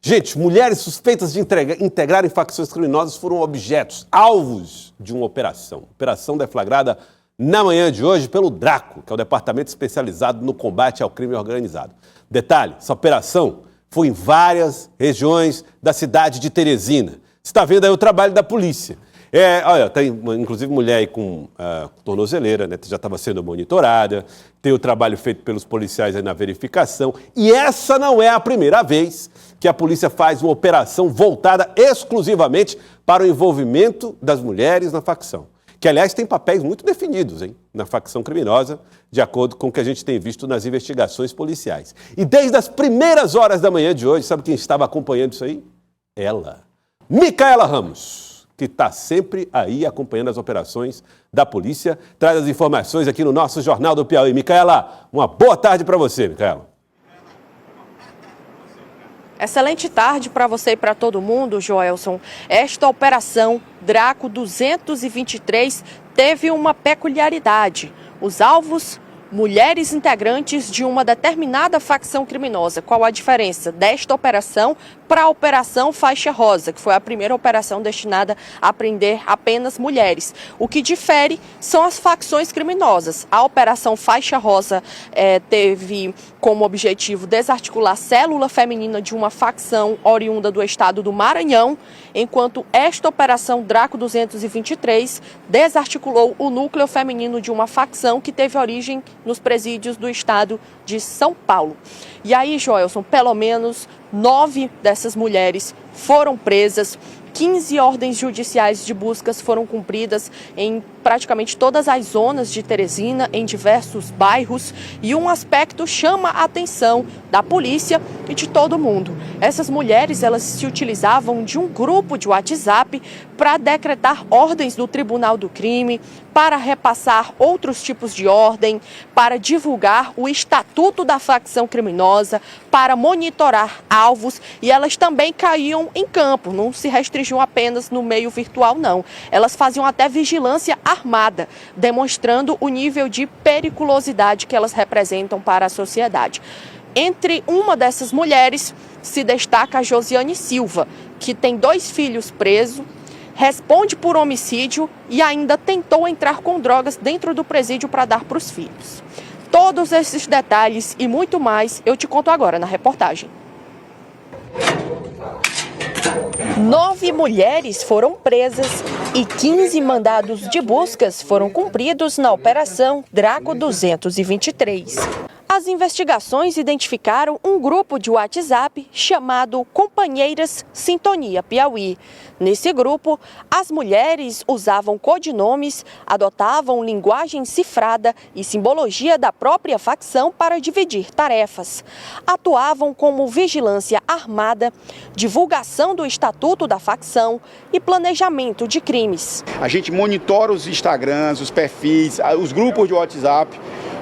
Gente, mulheres suspeitas de integrarem facções criminosas foram objetos, alvos de uma operação. Operação deflagrada na manhã de hoje pelo DRACO, que é o Departamento Especializado no Combate ao Crime Organizado. Detalhe, essa operação foi em várias regiões da cidade de Teresina. Você está vendo aí o trabalho da polícia. Olha, tem inclusive mulher aí com tornozeleira, né? Já estava sendo monitorada, tem o trabalho feito pelos policiais aí na verificação. E essa não é a primeira vez que a polícia faz uma operação voltada exclusivamente para o envolvimento das mulheres na facção. Que, aliás, tem papéis muito definidos, hein, na facção criminosa, de acordo com o que a gente tem visto nas investigações policiais. E desde as primeiras horas da manhã de hoje, sabe quem estava acompanhando isso aí? Ela, Micaela Ramos, que está sempre aí acompanhando as operações da polícia, traz as informações aqui no nosso Jornal do Piauí. Micaela, uma boa tarde para você, Micaela. Excelente tarde para você e para todo mundo, Joelson. Esta operação DRACO 223 teve uma peculiaridade. Os alvos, mulheres integrantes de uma determinada facção criminosa. Qual a diferença desta operação para a Operação Faixa Rosa, que foi a primeira operação destinada a prender apenas mulheres? O que difere são as facções criminosas. A Operação Faixa Rosa teve como objetivo desarticular a célula feminina de uma facção oriunda do estado do Maranhão, enquanto esta Operação DRACO 223 desarticulou o núcleo feminino de uma facção que teve origem nos presídios do estado de São Paulo. E aí, Joelson, pelo menos 9 dessas mulheres foram presas, 15 ordens judiciais de buscas foram cumpridas em praticamente todas as zonas de Teresina, em diversos bairros, e um aspecto chama a atenção da polícia e de todo mundo. Essas mulheres, elas se utilizavam de um grupo de WhatsApp para decretar ordens do Tribunal do Crime, para repassar outros tipos de ordem, para divulgar o estatuto da facção criminosa, para monitorar alvos, e elas também caíam em campo, não se restringiam apenas no meio virtual, não. Elas faziam até vigilância armada, demonstrando o nível de periculosidade que elas representam para a sociedade. Entre uma dessas mulheres se destaca a Josiane Silva, que tem 2 filhos presos, responde por homicídio e ainda tentou entrar com drogas dentro do presídio para dar para os filhos. Todos esses detalhes e muito mais eu te conto agora na reportagem. 9 mulheres foram presas e 15 mandados de buscas foram cumpridos na Operação DRACO 223. As investigações identificaram um grupo de WhatsApp chamado Companheiras Sintonia Piauí. Nesse grupo, as mulheres usavam codinomes, adotavam linguagem cifrada e simbologia da própria facção para dividir tarefas. Atuavam como vigilância armada, divulgação do estatuto da facção e planejamento de crimes. A gente monitora os Instagrams, os perfis, os grupos de WhatsApp.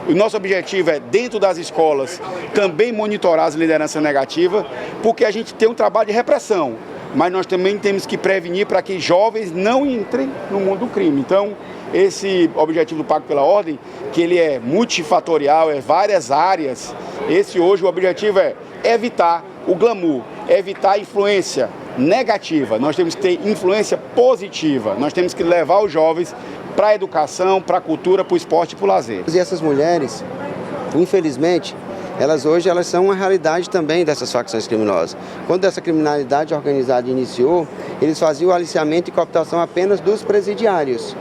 O nosso objetivo é, dentro das escolas, também monitorar as lideranças negativas, porque a gente tem um trabalho de repressão, mas nós também temos que prevenir para que jovens não entrem no mundo do crime. Então, esse objetivo do Pacto pela Ordem, que ele é multifatorial, é várias áreas, esse hoje o objetivo é evitar o glamour, evitar a influência negativa. Nós temos que ter influência positiva, nós temos que levar os jovens para a educação, para a cultura, para o esporte e para o lazer. E essas mulheres, infelizmente, elas são uma realidade também dessas facções criminosas. Quando essa criminalidade organizada iniciou, eles faziam o aliciamento e cooptação apenas dos presidiários,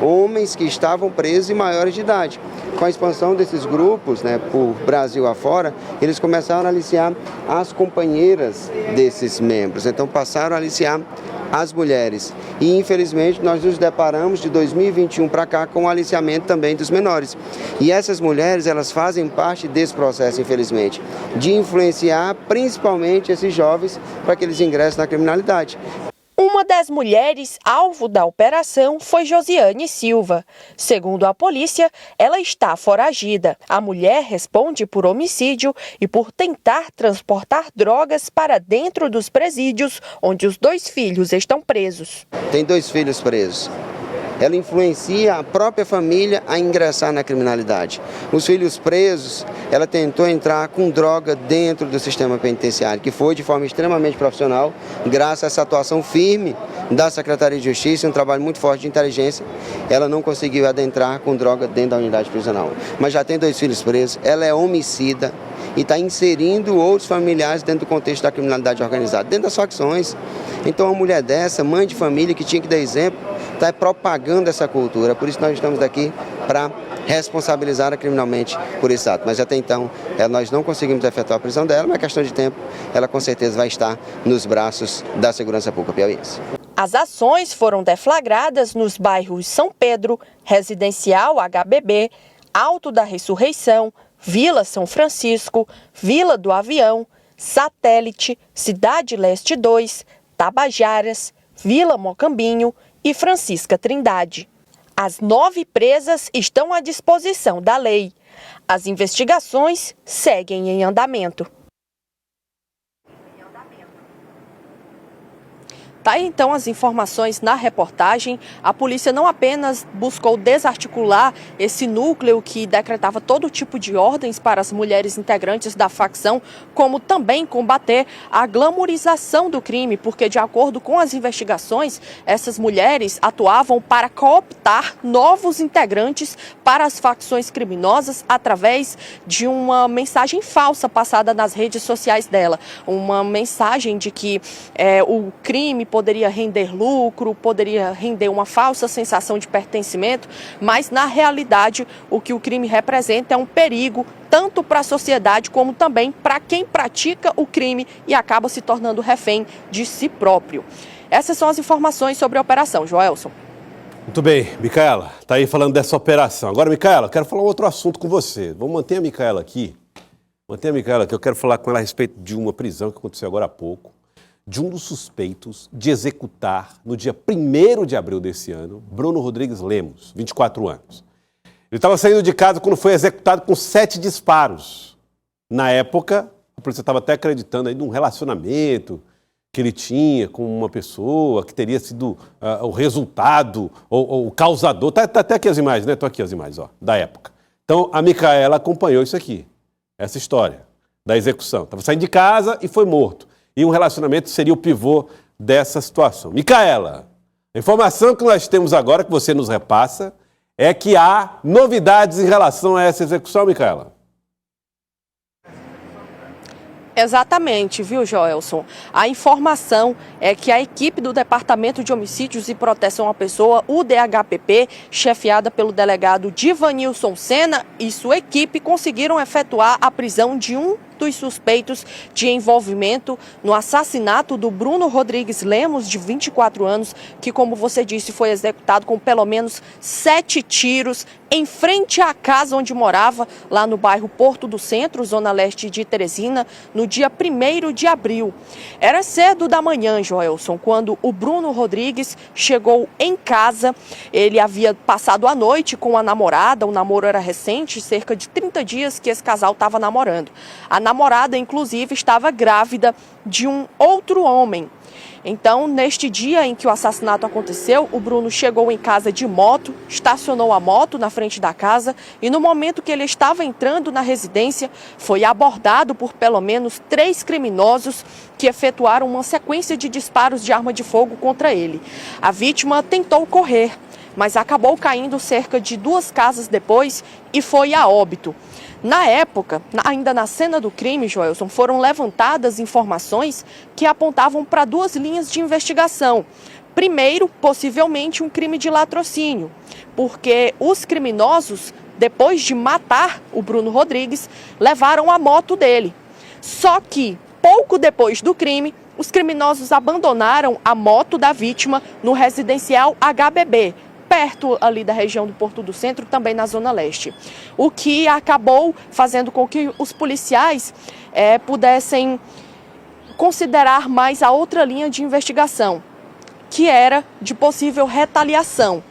homens que estavam presos e maiores de idade. Com a expansão desses grupos, por Brasil afora, eles começaram a aliciar as companheiras desses membros, então passaram a aliciar as mulheres. E, infelizmente, nós nos deparamos de 2021 para cá com o aliciamento também dos menores. E essas mulheres, elas fazem parte desse processo, infelizmente, de influenciar principalmente esses jovens para que eles ingressem na criminalidade. Uma das mulheres alvo da operação foi Josiane Silva. Segundo a polícia, ela está foragida. A mulher responde por homicídio e por tentar transportar drogas para dentro dos presídios onde os 2 filhos estão presos. Tem 2 filhos presos. ela influencia a própria família a ingressar na criminalidade. Os filhos presos, ela tentou entrar com droga dentro do sistema penitenciário, que foi de forma extremamente profissional, graças a essa atuação firme da Secretaria de Justiça, um trabalho muito forte de inteligência, ela não conseguiu adentrar com droga dentro da unidade prisional. Mas já tem 2 filhos presos, ela é homicida e está inserindo outros familiares dentro do contexto da criminalidade organizada, dentro das facções. Então, uma mulher dessa, mãe de família, que tinha que dar exemplo, está propagando essa cultura. Por isso nós estamos aqui para responsabilizar criminalmente por esse ato. Mas até então, nós não conseguimos efetuar a prisão dela, mas é questão de tempo, ela com certeza vai estar nos braços da segurança pública piauiense. As ações foram deflagradas nos bairros São Pedro, Residencial HBB, Alto da Ressurreição, Vila São Francisco, Vila do Avião, Satélite, Cidade Leste 2, Tabajaras, Vila Mocambinho e Francisca Trindade. As 9 presas estão à disposição da lei. As investigações seguem em andamento. Tá aí, então, as informações na reportagem. A polícia não apenas buscou desarticular esse núcleo que decretava todo tipo de ordens para as mulheres integrantes da facção, como também combater a glamorização do crime, porque, de acordo com as investigações, essas mulheres atuavam para cooptar novos integrantes para as facções criminosas através de uma mensagem falsa passada nas redes sociais dela. Uma mensagem de que o crime poderia render lucro, poderia render uma falsa sensação de pertencimento, mas na realidade o que o crime representa é um perigo tanto para a sociedade como também para quem pratica o crime e acaba se tornando refém de si próprio. Essas são as informações sobre a operação, Joelson. Muito bem, Micaela, está aí falando dessa operação. Agora, Micaela, eu quero falar um outro assunto com você. Vamos manter a Micaela aqui. Manter a Micaela, que eu quero falar com ela a respeito de uma prisão que aconteceu agora há pouco, de um dos suspeitos de executar, no dia 1º de abril desse ano, Bruno Rodrigues Lemos, 24 anos. Ele estava saindo de casa quando foi executado com 7 disparos. Na época, a polícia estava até acreditando aí num relacionamento que ele tinha com uma pessoa, que teria sido o resultado ou o causador. Tá até aqui as imagens, né? Estão aqui as imagens, ó, da época. Então, a Micaela acompanhou isso aqui, essa história da execução. Estava saindo de casa e foi morto. E um relacionamento seria o pivô dessa situação. Micaela, a informação que nós temos agora, que você nos repassa, é que há novidades em relação a essa execução, Micaela. Exatamente, viu, Joelson? A informação é que a equipe do Departamento de Homicídios e Proteção à Pessoa, o DHPP, chefiada pelo delegado Divanilson Sena e sua equipe, conseguiram efetuar a prisão de um dos suspeitos de envolvimento no assassinato do Bruno Rodrigues Lemos, de 24 anos, que, como você disse, foi executado com pelo menos 7 tiros em frente à casa onde morava, lá no bairro Porto do Centro, zona leste de Teresina, no dia 1º de abril. Era cedo da manhã, Joelson, quando o Bruno Rodrigues chegou em casa. Ele havia passado a noite com a namorada, o namoro era recente, cerca de 30 dias que esse casal estava namorando. A namorada, inclusive, estava grávida de um outro homem. Então, neste dia em que o assassinato aconteceu, o Bruno chegou em casa de moto, estacionou a moto na frente da casa e, no momento que ele estava entrando na residência, foi abordado por pelo menos 3 criminosos que efetuaram uma sequência de disparos de arma de fogo contra ele. A vítima tentou correr, mas acabou caindo cerca de 2 casas depois e foi a óbito. Na época, ainda na cena do crime, Joelson, foram levantadas informações que apontavam para 2 linhas de investigação. Primeiro, possivelmente um crime de latrocínio, porque os criminosos, depois de matar o Bruno Rodrigues, levaram a moto dele. Só que, pouco depois do crime, os criminosos abandonaram a moto da vítima no residencial HBB, perto ali da região do Porto do Centro, também na Zona Leste. O que acabou fazendo com que os policiais pudessem considerar mais a outra linha de investigação, que era de possível retaliação.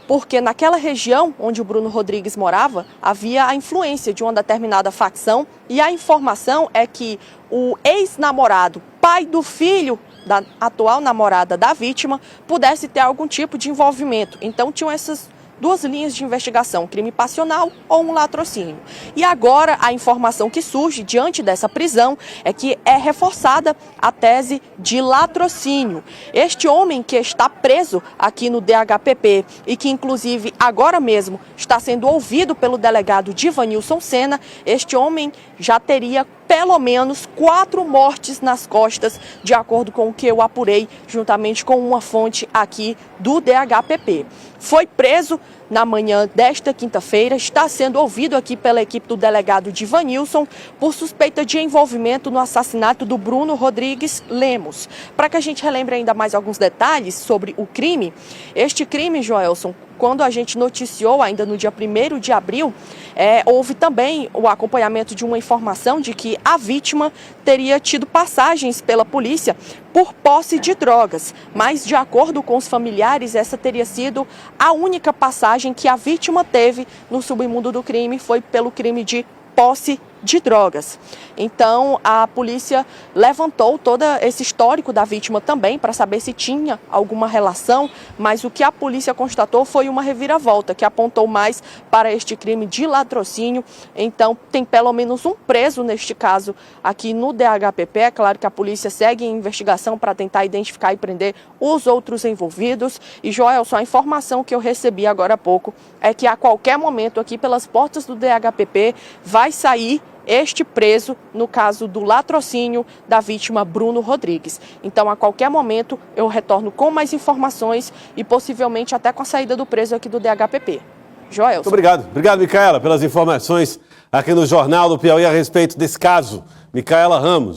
Porque naquela região onde o Bruno Rodrigues morava, havia a influência de uma determinada facção e a informação é que o ex-namorado, pai do filho da atual namorada da vítima, pudesse ter algum tipo de envolvimento. Então tinham essas duas linhas de investigação, crime passional ou um latrocínio. E agora a informação que surge diante dessa prisão é que é reforçada a tese de latrocínio. Este homem que está preso aqui no DHPP e que inclusive agora mesmo está sendo ouvido pelo delegado Divanilson Sena, este homem já teria pelo menos 4 mortes nas costas, de acordo com o que eu apurei juntamente com uma fonte aqui do DHPP. Foi preso na manhã desta quinta-feira, está sendo ouvido aqui pela equipe do delegado Divanilson por suspeita de envolvimento no assassinato do Bruno Rodrigues Lemos. Para que a gente relembre ainda mais alguns detalhes sobre o crime, este crime, Joelson, quando a gente noticiou ainda no dia 1º de abril, houve também o acompanhamento de uma informação de que a vítima teria tido passagens pela polícia por posse de drogas, mas de acordo com os familiares, essa teria sido a única passagem que a vítima teve no submundo do crime, foi pelo crime de posse de drogas. Então, a polícia levantou todo esse histórico da vítima também para saber se tinha alguma relação, mas o que a polícia constatou foi uma reviravolta, que apontou mais para este crime de latrocínio. Então, tem pelo menos um preso neste caso aqui no DHPP. É claro que a polícia segue em investigação para tentar identificar e prender os outros envolvidos. E, Joelson, a informação que eu recebi agora há pouco é que a qualquer momento aqui pelas portas do DHPP vai sair este preso no caso do latrocínio da vítima Bruno Rodrigues. Então, a qualquer momento, eu retorno com mais informações e possivelmente até com a saída do preso aqui do DHPP. Joelson. Muito obrigado. Obrigado, Micaela, pelas informações aqui no Jornal do Piauí a respeito desse caso. Micaela Ramos.